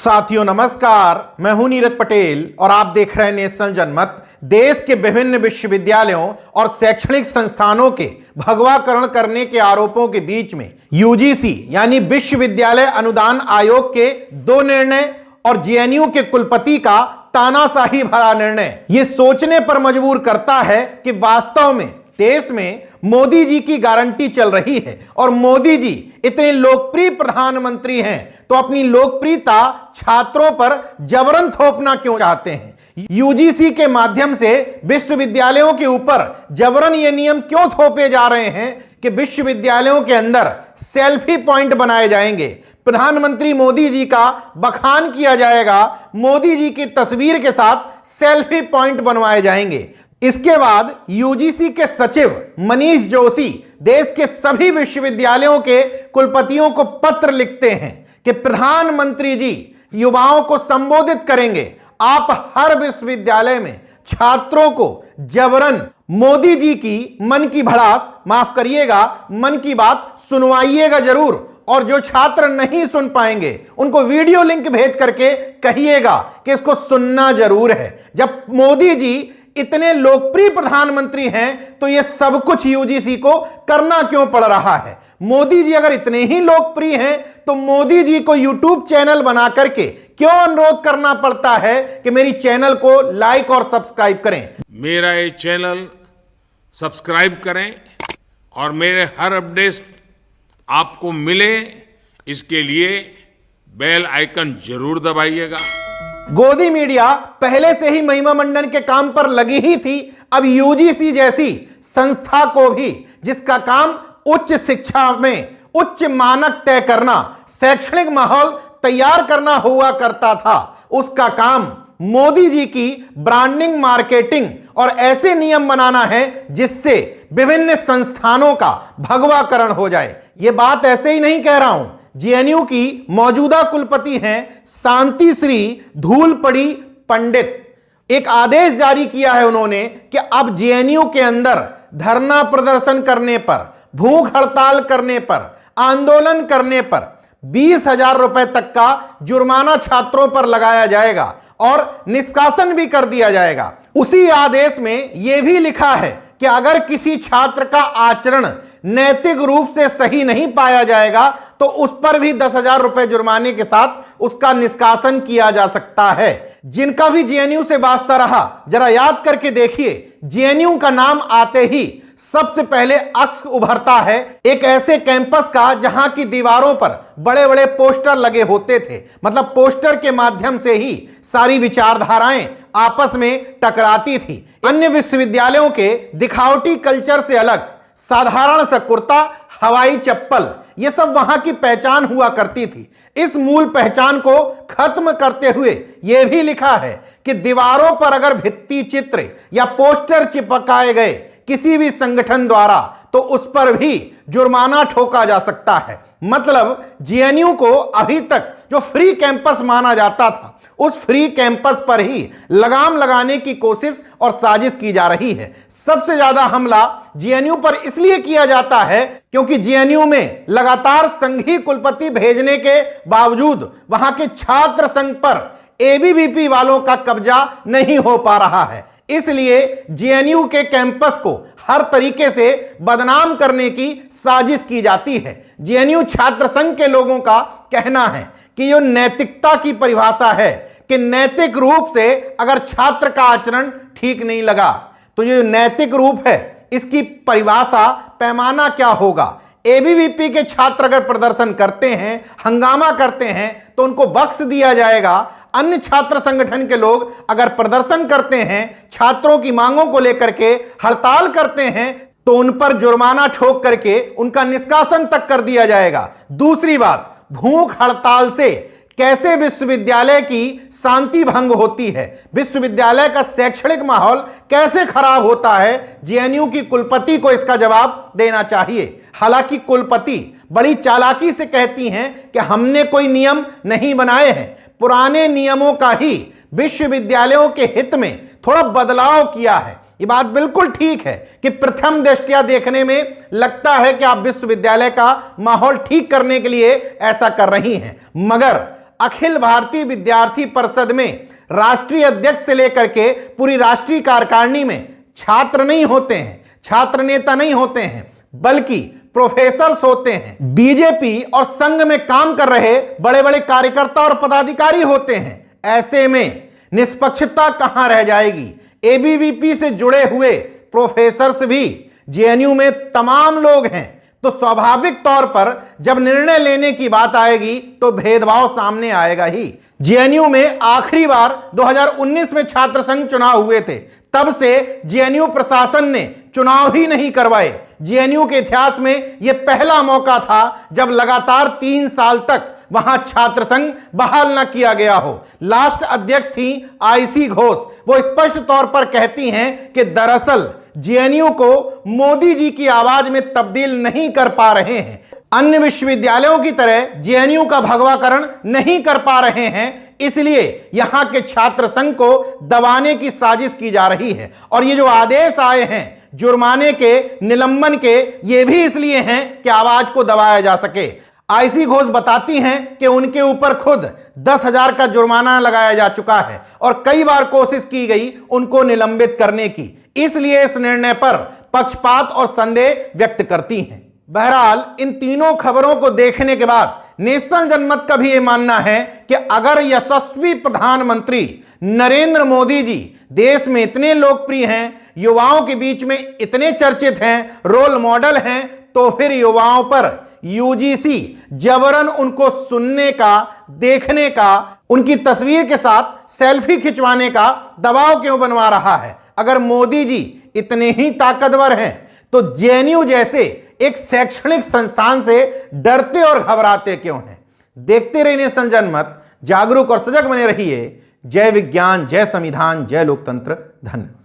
साथियों नमस्कार, मैं हूं नीरज पटेल और आप देख रहे हैं नेशनल जनमत। देश के विभिन्न विश्वविद्यालयों और शैक्षणिक संस्थानों के भगवाकरण करने के आरोपों के बीच में यूजीसी यानी विश्वविद्यालय अनुदान आयोग के दो निर्णय और जेएनयू के कुलपति का तानाशाही भरा निर्णय ये सोचने पर मजबूर करता है कि वास्तव में देश में मोदी जी की गारंटी चल रही है और मोदी जी इतने लोकप्रिय प्रधानमंत्री हैं तो अपनी लोकप्रियता छात्रों पर जबरन थोपना क्यों चाहते हैं। यूजीसी के माध्यम से विश्वविद्यालयों के ऊपर जबरन ये नियम क्यों थोपे जा रहे हैं कि विश्वविद्यालयों के अंदर सेल्फी पॉइंट बनाए जाएंगे, प्रधानमंत्री मोदी जी का बखान किया जाएगा, मोदी जी की तस्वीर के साथ सेल्फी पॉइंट बनवाए जाएंगे। इसके बाद यूजीसी के सचिव मनीष जोशी देश के सभी विश्वविद्यालयों के कुलपतियों को पत्र लिखते हैं कि प्रधानमंत्री जी युवाओं को संबोधित करेंगे, आप हर विश्वविद्यालय में छात्रों को जबरन मोदी जी की मन की भड़ास, माफ करिएगा, मन की बात सुनवाइएगा जरूर, और जो छात्र नहीं सुन पाएंगे उनको वीडियो लिंक भेज करके कहिएगा कि इसको सुनना जरूर है। जब मोदी जी इतने लोकप्रिय प्रधानमंत्री हैं तो ये सब कुछ यूजीसी को करना क्यों पड़ रहा है। मोदी जी अगर इतने ही लोकप्रिय हैं तो मोदी जी को यूट्यूब चैनल बना करके क्यों अनुरोध करना पड़ता है कि मेरी चैनल को लाइक और सब्सक्राइब करें। मेरा ये चैनल सब्सक्राइब करें और मेरे हर अपडेट आपको मिले, इसके लिए बेल आइकन जरूर दबाइएगा। गोदी मीडिया पहले से ही महिमा मंडन के काम पर लगी ही थी, अब यूजीसी जैसी संस्था को भी, जिसका काम उच्च शिक्षा में उच्च मानक तय करना, शैक्षणिक माहौल तैयार करना हुआ करता था, उसका काम मोदी जी की ब्रांडिंग, मार्केटिंग और ऐसे नियम बनाना है जिससे विभिन्न संस्थानों का भगवाकरण हो जाए। यह बात ऐसे ही नहीं कह रहा हूं। जेएनयू की मौजूदा कुलपति हैं शांति श्री धूलपड़ी पंडित। एक आदेश जारी किया है उन्होंने कि अब जेएनयू के अंदर धरना प्रदर्शन करने पर, भूख हड़ताल करने पर, आंदोलन करने पर 20,000 रुपए तक का जुर्माना छात्रों पर लगाया जाएगा और निष्कासन भी कर दिया जाएगा। उसी आदेश में यह भी लिखा है कि अगर किसी छात्र का आचरण नैतिक रूप से सही नहीं पाया जाएगा तो उस पर भी 10,000 रुपए जुर्माने के साथ उसका निष्कासन किया जा सकता है। जिनका भी जेएनयू से वास्ता रहा, जरा याद करके देखिए, जेएनयू का नाम आते ही सबसे पहले अक्स उभरता है एक ऐसे कैंपस का जहां की दीवारों पर बड़े बड़े पोस्टर लगे होते थे। मतलब पोस्टर के माध्यम से ही सारी विचारधाराएं आपस में टकराती थी। अन्य विश्वविद्यालयों के दिखावटी कल्चर से अलग साधारण सा कुर्ता, हवाई चप्पल, यह सब वहां की पहचान हुआ करती थी। इस मूल पहचान को खत्म करते हुए यह भी लिखा है कि दीवारों पर अगर भित्ति चित्र या पोस्टर चिपकाए गए किसी भी संगठन द्वारा तो उस पर भी जुर्माना ठोका जा सकता है। मतलब जेएनयू को अभी तक जो फ्री कैंपस माना जाता था, उस फ्री कैंपस पर ही लगाम लगाने की कोशिश और साजिश की जा रही है। सबसे ज्यादा हमला जेएनयू पर इसलिए किया जाता है क्योंकि जेएनयू में लगातार संघीय कुलपति भेजने के बावजूद वहां के छात्र संघ पर एबीवीपी वालों का कब्जा नहीं हो पा रहा है। इसलिए जेएनयू के कैंपस को हर तरीके से बदनाम करने की साजिश की जाती है। जेएनयू छात्र संघ के लोगों का कहना है कि यह नैतिकता की परिभाषा है कि नैतिक रूप से अगर छात्र का आचरण ठीक नहीं लगा तो ये नैतिक रूप है, इसकी परिभाषा, पैमाना क्या होगा। एबीवीपी के छात्र अगर प्रदर्शन करते हैं, हंगामा करते हैं तो उनको बख्श दिया जाएगा। अन्य छात्र संगठन के लोग अगर प्रदर्शन करते हैं, छात्रों की मांगों को लेकर के हड़ताल करते हैं तो उन पर जुर्माना ठोक करके उनका निष्कासन तक कर दिया जाएगा। दूसरी बात, भूख हड़ताल से कैसे विश्वविद्यालय की शांति भंग होती है, विश्वविद्यालय का शैक्षणिक माहौल कैसे खराब होता है, जेएनयू की कुलपति को इसका जवाब देना चाहिए। हालांकि कुलपति बड़ी चालाकी से कहती हैं कि हमने कोई नियम नहीं बनाए हैं, पुराने नियमों का ही विश्वविद्यालयों के हित में थोड़ा बदलाव किया है। ये बात बिल्कुल ठीक है कि प्रथम दृष्टया देखने में लगता है कि आप विश्वविद्यालय का माहौल ठीक करने के लिए ऐसा कर रही हैं, मगर अखिल भारतीय विद्यार्थी परिषद में राष्ट्रीय अध्यक्ष से लेकर के पूरी राष्ट्रीय कार्यकारिणी में छात्र नहीं होते हैं, छात्र नेता नहीं होते हैं, बल्कि प्रोफेसर्स होते हैं। बीजेपी और संघ में काम कर रहे बड़े बड़े कार्यकर्ता और पदाधिकारी होते हैं। ऐसे में निष्पक्षता कहां रह जाएगी? एबीवीपी से जुड़े हुए प्रोफेसर्स भी जेएनयू में तमाम लोग हैं, तो स्वाभाविक तौर पर जब निर्णय लेने की बात आएगी तो भेदभाव सामने आएगा ही। जेएनयू में आखिरी बार 2019 में छात्र संघ चुनाव हुए थे, तब से जेएनयू प्रशासन ने चुनाव ही नहीं करवाए। जेएनयू के इतिहास में यह पहला मौका था जब लगातार 3 साल तक वहां छात्र संघ बहाल न किया गया हो। लास्ट अध्यक्ष थी आईसी घोष। वो स्पष्ट तौर पर कहती हैं कि दरअसल जेएनयू को मोदी जी की आवाज में तब्दील नहीं कर पा रहे हैं, अन्य विश्वविद्यालयों की तरह जेएनयू का भगवाकरण नहीं कर पा रहे हैं, इसलिए यहां के छात्र संघ को दबाने की साजिश की जा रही है। और ये जो आदेश आए हैं जुर्माने के, निलंबन के, ये भी इसलिए हैं कि आवाज को दबाया जा सके। आईसी घोष बताती हैं कि उनके ऊपर खुद 10,000 का जुर्माना लगाया जा चुका है और कई बार कोशिश की गई उनको निलंबित करने की, इसलिए इस निर्णय पर पक्षपात और संदेह व्यक्त करती हैं। बहरहाल इन तीनों खबरों को देखने के बाद नेशनल जनमत का भी यह मानना है कि अगर यशस्वी प्रधानमंत्री नरेंद्र मोदी जी देश में इतने लोकप्रिय हैं, युवाओं के बीच में इतने चर्चित हैं, रोल मॉडल हैं, तो फिर युवाओं पर यूजीसी जबरन उनको सुनने का, देखने का, उनकी तस्वीर के साथ सेल्फी खिंचवाने का दबाव क्यों बनवा रहा है? अगर मोदी जी इतने ही ताकतवर हैं तो जेएनयू जैसे एक शैक्षणिक संस्थान से डरते और घबराते क्यों हैं? देखते रहिए नेशनल जनमत, जागरूक और सजग बने रहिए। जय विज्ञान, जय संविधान, जय लोकतंत्र। धन्यवाद।